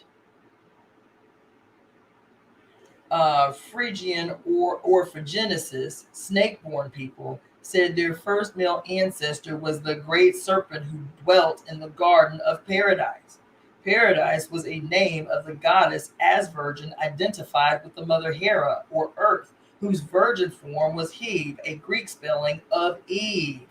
Speaker 1: Phrygian or orphogenesis, snake-born people, said their first male ancestor was the great serpent who dwelt in the garden of paradise. Paradise was a name of the goddess as virgin identified with the mother Hera, or Earth, whose virgin form was Hebe, a Greek spelling of Eve.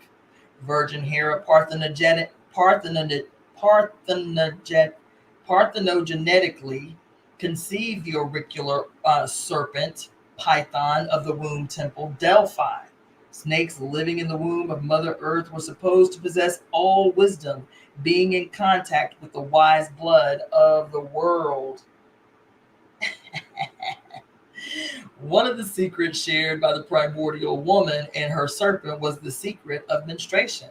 Speaker 1: Virgin Hera parthenogenetically conceived the auricular serpent, Python of the womb temple, Delphi. Snakes living in the womb of Mother Earth were supposed to possess all wisdom, being in contact with the wise blood of the world. One of the secrets shared by the primordial woman and her serpent was the secret of menstruation.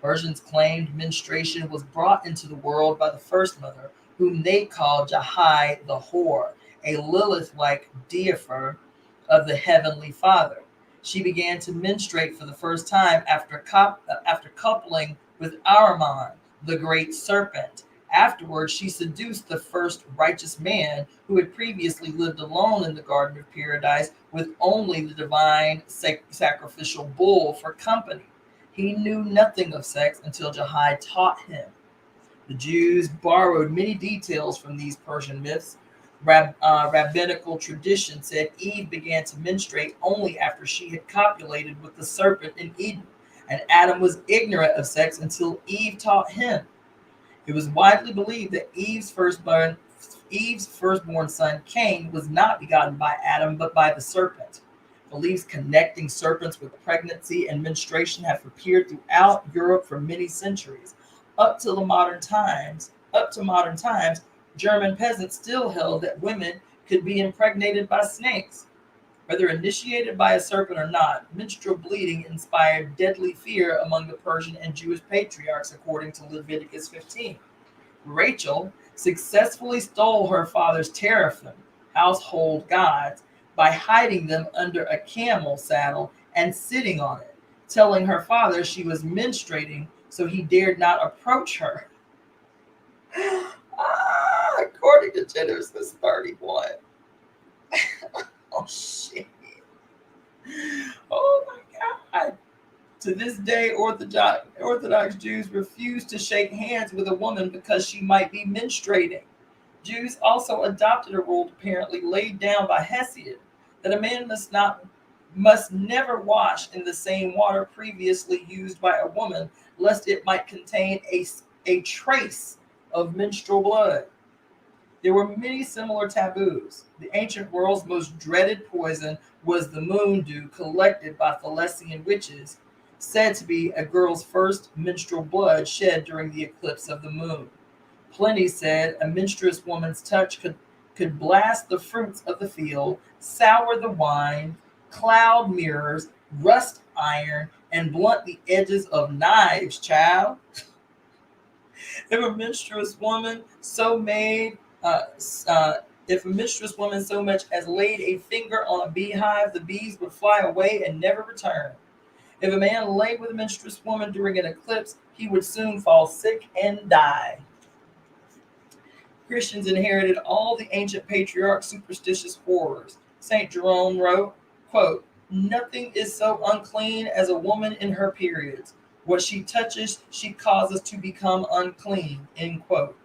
Speaker 1: Persians claimed menstruation was brought into the world by the first mother, whom they called Jahai the whore, a Lilith-like deifer of the heavenly Father. She began to menstruate for the first time after coupling with Ahriman, the great serpent. Afterwards, she seduced the first righteous man who had previously lived alone in the Garden of Paradise with only the divine sacrificial bull for company. He knew nothing of sex until Jahai taught him. The Jews borrowed many details from these Persian myths. Rabbinical tradition said Eve began to menstruate only after she had copulated with the serpent in Eden, and Adam was ignorant of sex until Eve taught him. It was widely believed that Eve's firstborn son Cain was not begotten by Adam but by the serpent. Beliefs connecting serpents with pregnancy and menstruation have appeared throughout Europe for many centuries. Up to modern times, German peasants still held that women could be impregnated by snakes. Whether initiated by a serpent or not, menstrual bleeding inspired deadly fear among the Persian and Jewish patriarchs, according to Leviticus 15. Rachel successfully stole her father's teraphim, household gods, by hiding them under a camel saddle and sitting on it, telling her father she was menstruating so he dared not approach her. According to Genesis 31. Oh, shit. Oh, my God. To this day, Orthodox Jews refuse to shake hands with a woman because she might be menstruating. Jews also adopted a rule apparently laid down by Hesiod that a man must never wash in the same water previously used by a woman, lest it might contain a trace of menstrual blood. There were many similar taboos. The ancient world's most dreaded poison was the moon dew collected by Thessalian witches, said to be a girl's first menstrual blood shed during the eclipse of the moon. Pliny said a menstruous woman's touch could blast the fruits of the field, sour the wine, cloud mirrors, rust iron, and blunt the edges of knives, child. If a menstruous woman so much as laid a finger on a beehive, the bees would fly away and never return. If a man lay with a menstruous woman during an eclipse, he would soon fall sick and die. Christians inherited all the ancient patriarchs' superstitious horrors. St. Jerome wrote, quote, "Nothing is so unclean as a woman in her periods. What she touches, she causes to become unclean," end quote.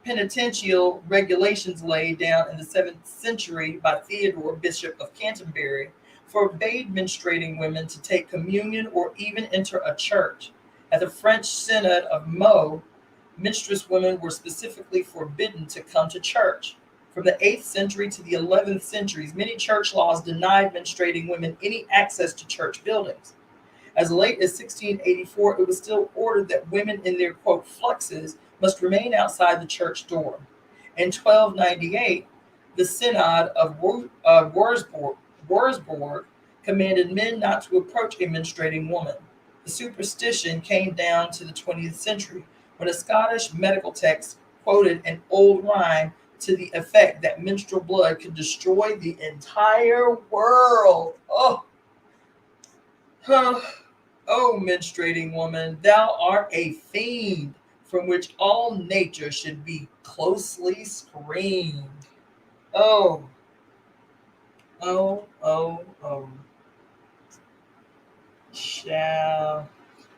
Speaker 1: Penitential regulations laid down in the 7th century by Theodore, Bishop of Canterbury, forbade menstruating women to take communion or even enter a church. At the French Synod of Meaux, menstruous women were specifically forbidden to come to church. From the 8th century to the 11th centuries, many church laws denied menstruating women any access to church buildings. As late as 1684, it was still ordered that women in their, quote, fluxes must remain outside the church door. In 1298, the Synod of Wurzburg commanded men not to approach a menstruating woman. The superstition came down to the 20th century, when a Scottish medical text quoted an old rhyme to the effect that menstrual blood could destroy the entire world. Oh, menstruating woman, thou art a fiend from which all nature should be closely screened. Oh. Shall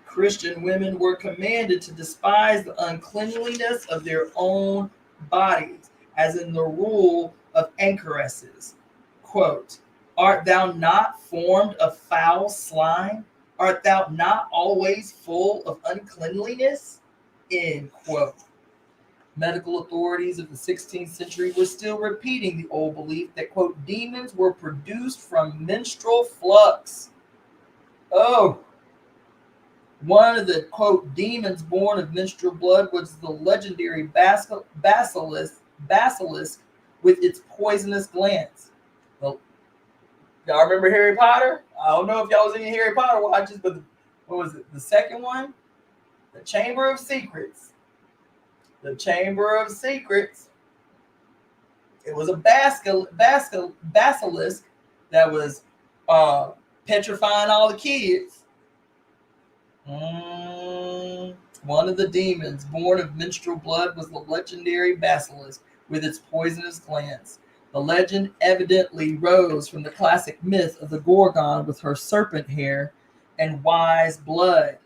Speaker 1: Christian women were commanded to despise the uncleanliness of their own bodies, as in the rule of anchoresses. Quote, "Art thou not formed of foul slime? Art thou not always full of uncleanliness?" End quote. Medical authorities of the 16th century were still repeating the old belief that, quote, demons were produced from menstrual flux. Oh. One of the, quote, demons born of menstrual blood was the legendary basilisk with its poisonous glands. Well, y'all remember Harry Potter? I don't know if y'all was any Harry Potter watchers, but what was it? The second one? The Chamber of Secrets. The Chamber of Secrets. It was a basilisk that was petrifying all the kids. One of the demons born of menstrual blood was the legendary basilisk with its poisonous glands. The legend evidently rose from the classic myth of the Gorgon with her serpent hair and wise blood,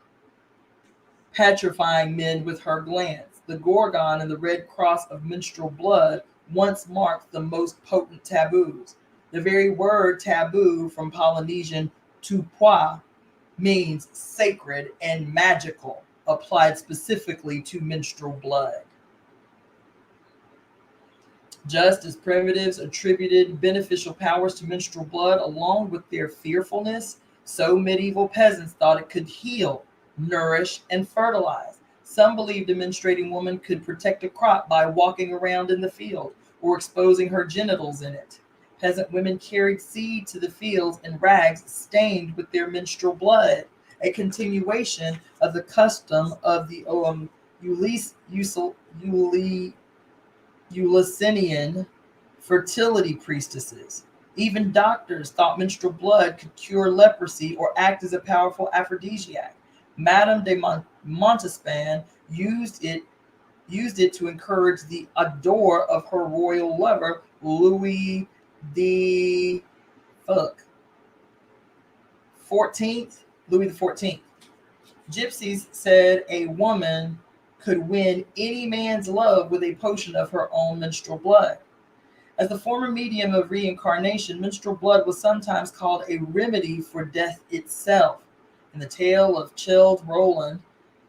Speaker 1: petrifying men with her glands. The Gorgon and the red cross of menstrual blood once marked the most potent taboos. The very word taboo, from Polynesian tupua, means sacred and magical, applied specifically to menstrual blood. Just as primitives attributed beneficial powers to menstrual blood along with their fearfulness, so medieval peasants thought it could heal, nourish, and fertilize. Some believed a menstruating woman could protect a crop by walking around in the field or exposing her genitals in it. Peasant women carried seed to the fields in rags stained with their menstrual blood, a continuation of the custom of the Eleusinian fertility priestesses. Even doctors thought menstrual blood could cure leprosy or act as a powerful aphrodisiac. Madame de Montespan used it to encourage the ardor of her royal lover, Louis the fuck 14th. Louis the 14th. Gypsies said a woman could win any man's love with a potion of her own menstrual blood. As the former medium of reincarnation, menstrual blood was sometimes called a remedy for death itself. In the tale of Childe Roland,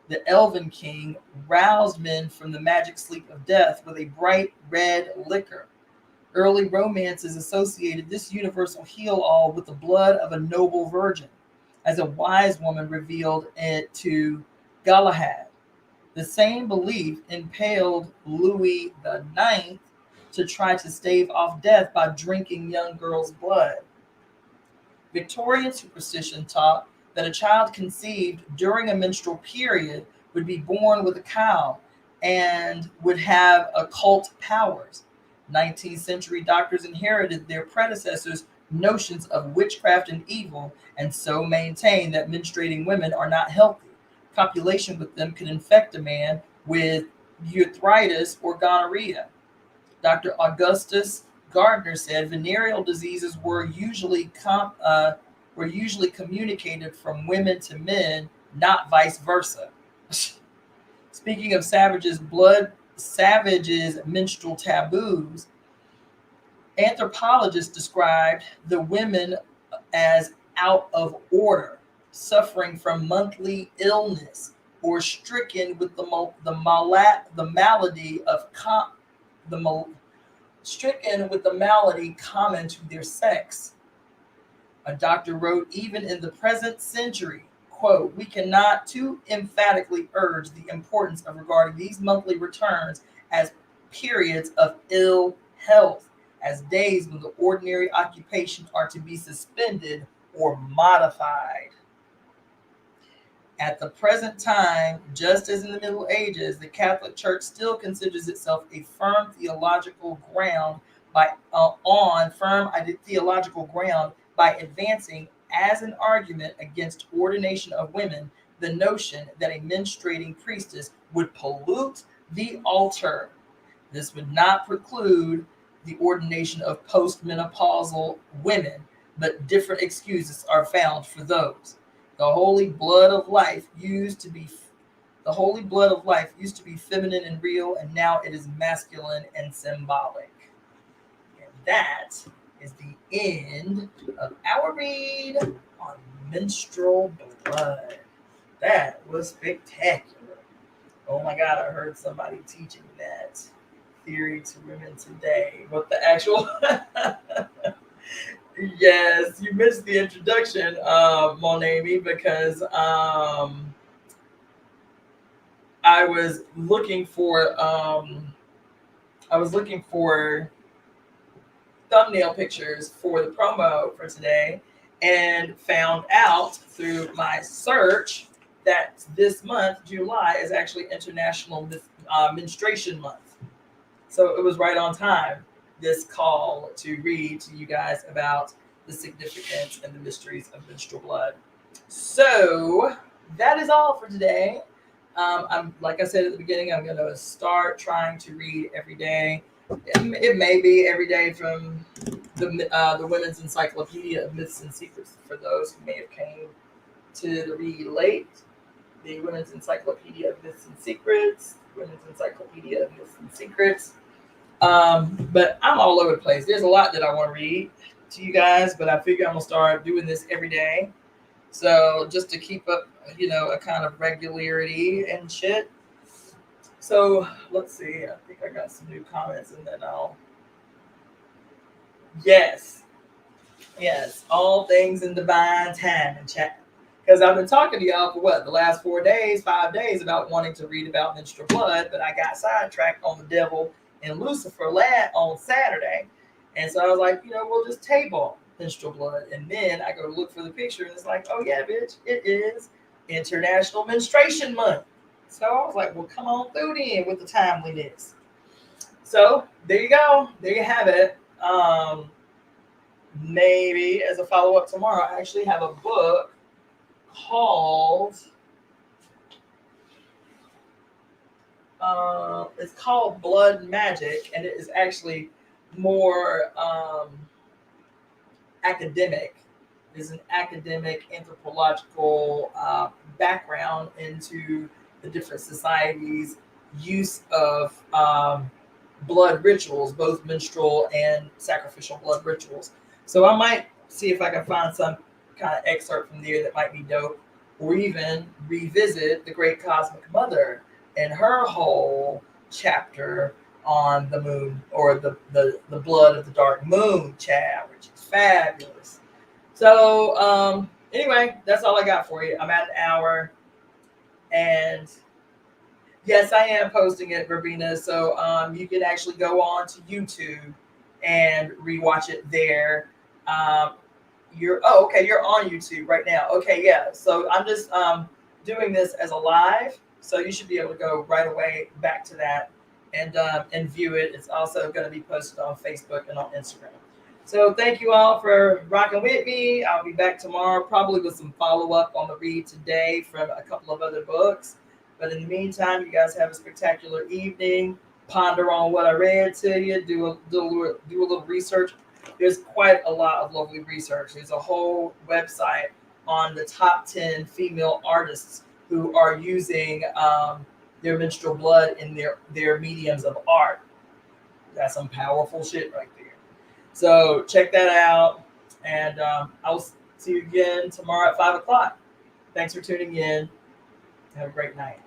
Speaker 1: the Elven King roused men from the magic sleep of death with a bright red liquor. Early romances associated this universal heal-all with the blood of a noble virgin, as a wise woman revealed it to Galahad. The same belief impelled Louis IX to try to stave off death by drinking young girls' blood. Victorian superstition taught that a child conceived during a menstrual period would be born with a cow and would have occult powers. 19th century doctors inherited their predecessors' notions of witchcraft and evil, and so maintain that menstruating women are not healthy. Copulation with them can infect a man with urethritis or gonorrhea. Dr. Augustus Gardner said venereal diseases were usually communicated from women to men, not vice versa. Speaking of savages' menstrual taboos, anthropologists described the women as out of order, suffering from monthly illness, or stricken with stricken with the malady common to their sex. A doctor wrote, even in the present century, quote, we cannot too emphatically urge the importance of regarding these monthly returns as periods of ill health, as days when the ordinary occupations are to be suspended or modified. At the present time, just as in the Middle Ages, the Catholic Church still considers itself a firm theological ground by advancing as an argument against ordination of women the notion that a menstruating priestess would pollute the altar. This would not preclude the ordination of postmenopausal women, but different excuses are found for those. The holy blood of life used to be feminine and real, and now it is masculine and symbolic. And that is the end of our read on menstrual blood. That was spectacular. Oh my God, I heard somebody teaching that theory to women today. What the actual... Yes, you missed the introduction, Mon Amy, because I was looking for thumbnail pictures for the promo for today, and found out through my search that this month, July, is actually International Menstruation Month. So it was right on time, this call to read to you guys about the significance and the mysteries of menstrual blood. So that is all for today. I'm like I said at the beginning, I'm going to start trying to read every day. It may be every day from the Women's Encyclopedia of Myths and Secrets. For those who may have came to the read late, the Women's Encyclopedia of Myths and Secrets, Women's Encyclopedia of Myths and Secrets. But I'm all over the place. There's a lot that I want to read to you guys, but I figure I'm gonna start doing this every day. So just to keep up, a kind of regularity and shit. So let's see. I think I got some new comments, and then I'll Yes. Yes. All things in divine time and chat. Because I've been talking to y'all for what, the last 4 days, 5 days about wanting to read about menstrual blood, but I got sidetracked on the devil and Lucifer lad on Saturday. And so I was like, we'll just table menstrual blood. And then I go look for the picture and it's like, oh yeah, bitch, it is International Menstruation Month. So I was like, well, come on through then with the timeliness. So there you go. There you have it. Maybe as a follow-up tomorrow, I actually have a book called it's called Blood Magic, and it is actually more academic. It's an academic anthropological background into the different societies' use of blood rituals, both menstrual and sacrificial blood rituals. So I might see if I can find some kind of excerpt from there that might be dope, or even revisit the Great Cosmic Mother and her whole chapter on the moon, or the blood of the dark moon, child, which is fabulous. So anyway, that's all I got for you. I'm at an hour, and yes, I am posting it, Verbena. So you can actually go on to YouTube and rewatch it there. Um, okay, you're on YouTube right now. Okay, yeah. So I'm just doing this as a live, so you should be able to go right away back to that and view it. It's also going to be posted on Facebook and on Instagram. So thank you all for rocking with me. I'll be back tomorrow, probably with some follow up on the read today from a couple of other books. But in the meantime, you guys have a spectacular evening. Ponder on what I read to you. Do a little research. There's quite a lot of lovely research. There's a whole website on the top 10 female artists who are using their menstrual blood in their mediums of art. That's some powerful shit right there. So check that out. And I'll see you again tomorrow at 5 o'clock. Thanks for tuning in. Have a great night.